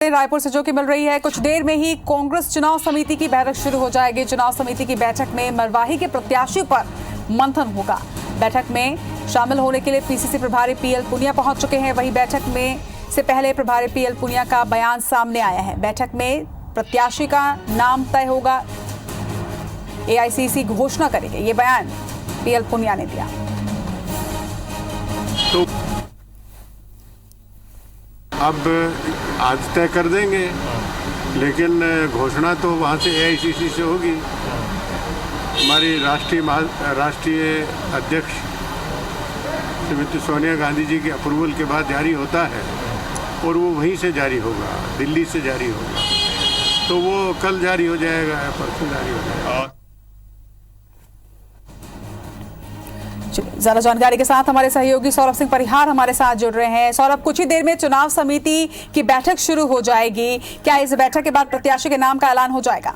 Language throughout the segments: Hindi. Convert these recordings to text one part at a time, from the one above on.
रायपुर से जो कि मिल रही है, कुछ देर में ही कांग्रेस चुनाव समिति की बैठक शुरू हो जाएगी। चुनाव समिति की बैठक में मरवाही के प्रत्याशी पर मंथन होगा। बैठक में शामिल होने के लिए पीसीसी प्रभारी पीएल पुनिया पहुंच चुके हैं। वहीं बैठक में से पहले प्रभारी पीएल पुनिया का बयान सामने आया है। बैठक में प्रत्याशी का नाम तय होगा, एआईसीसी घोषणा करेगी। ये बयान पीएल पुनिया ने दिया। तो अब आज तय कर देंगे, लेकिन घोषणा तो वहाँ से एआईसीसी से होगी। हमारी राष्ट्रीय अध्यक्ष श्रीमती सोनिया गांधी जी के अप्रूवल के बाद जारी होता है और वो वहीं से जारी होगा, दिल्ली से जारी होगा। तो वो कल जारी हो जाएगा या परसों जारी हो जाएगा। ज्यादा जानकारी के साथ हमारे सहयोगी सौरभ सिंह परिहार हमारे साथ जुड़ रहे हैं। सौरभ, कुछ ही देर में चुनाव समिति की बैठक शुरू हो जाएगी। क्या इस बैठक के बाद प्रत्याशी के नाम का ऐलान हो जाएगा?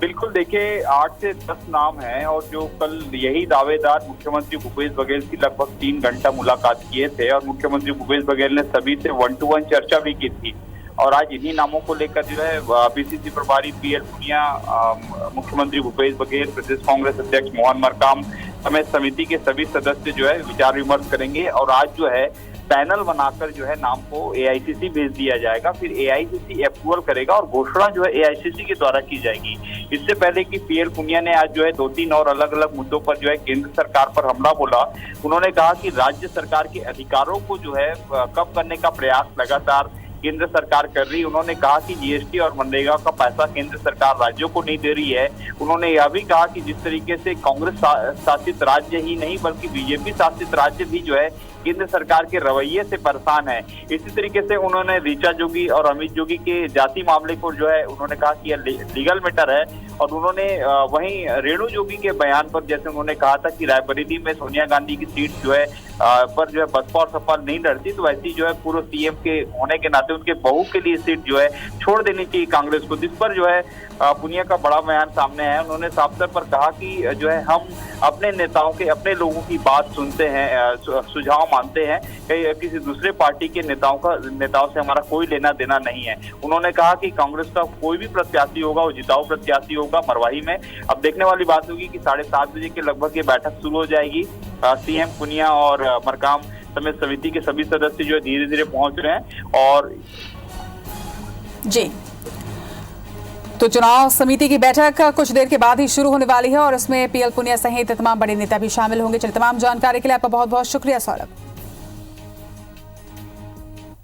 बिल्कुल, देखिए 8 से 10 नाम हैं और जो कल यही दावेदार मुख्यमंत्री भूपेश बघेल की लगभग 3 घंटा मुलाकात किए थे और मुख्यमंत्री भूपेश बघेल ने सभी से 1-to-1 चर्चा भी की थी। और आज इन्हीं नामों को लेकर जो है पीसीसी प्रभारी पीएल पुनिया, मुख्यमंत्री भूपेश बघेल, प्रदेश कांग्रेस अध्यक्ष मोहन मरकाम समेत समिति के सभी सदस्य जो है विचार विमर्श करेंगे। और आज जो है पैनल बनाकर जो है नाम को एआईसीसी भेज दिया जाएगा। फिर एआईसीसी अप्रूवल करेगा और घोषणा जो है एआईसीसी के द्वारा की जाएगी। इससे पहले कि पीएल पुनिया ने आज जो है 2-3 और अलग अलग मुद्दों पर जो है केंद्र सरकार पर हमला बोला। उन्होंने कहा कि राज्य सरकार के अधिकारों को जो है कम करने का प्रयास लगातार केंद्र सरकार कर रही। उन्होंने कहा कि जीएसटी और मनरेगा का पैसा केंद्र सरकार राज्यों को नहीं दे रही है। उन्होंने यह भी कहा कि जिस तरीके से कांग्रेस शासित राज्य ही नहीं बल्कि बीजेपी शासित राज्य भी जो है केंद्र सरकार के रवैये से परेशान है। इसी तरीके से उन्होंने ऋचा जोगी और अमित जोगी के जाति मामले को जो है उन्होंने कहा कि यह लीगल मैटर है। और उन्होंने वहीं रेणु जोगी के बयान पर जैसे उन्होंने कहा था कि रायबरेली में सोनिया गांधी की सीट जो है पर जो है बसपा और सपा नहीं लड़ती, तो वैसी जो है पूर्व सीएम के होने के नाते उनके बहू के लिए सीट जो है छोड़ देनी चाहिए कांग्रेस को। जिस पर जो है पुनिया का बड़ा बयान सामने है। उन्होंने साफ तौर पर कहा कि जो है हम अपने नेताओं के, अपने लोगों की बात सुनते हैं, सुझाव मानते हैं। किसी दूसरे पार्टी के नेताओं से हमारा कोई लेना देना नहीं है। उन्होंने कहा कि कांग्रेस का कोई भी प्रत्याशी होगा वो जिताऊ प्रत्याशी होगा मरवाही में। अब देखने वाली बात होगी कि 7:30 बजे के लगभग ये बैठक शुरू हो जाएगी। सीएम पुनिया और मरकाम समेत समिति के सभी सदस्य जो धीरे धीरे पहुंच रहे हैं। और जी, तो चुनाव समिति की बैठक कुछ देर के बाद ही शुरू होने वाली है और इसमें पीएल पुनिया सहित तमाम बड़े नेता भी शामिल होंगे। चलिए, तमाम जानकारी के लिए आपका बहुत बहुत शुक्रिया सौरभ।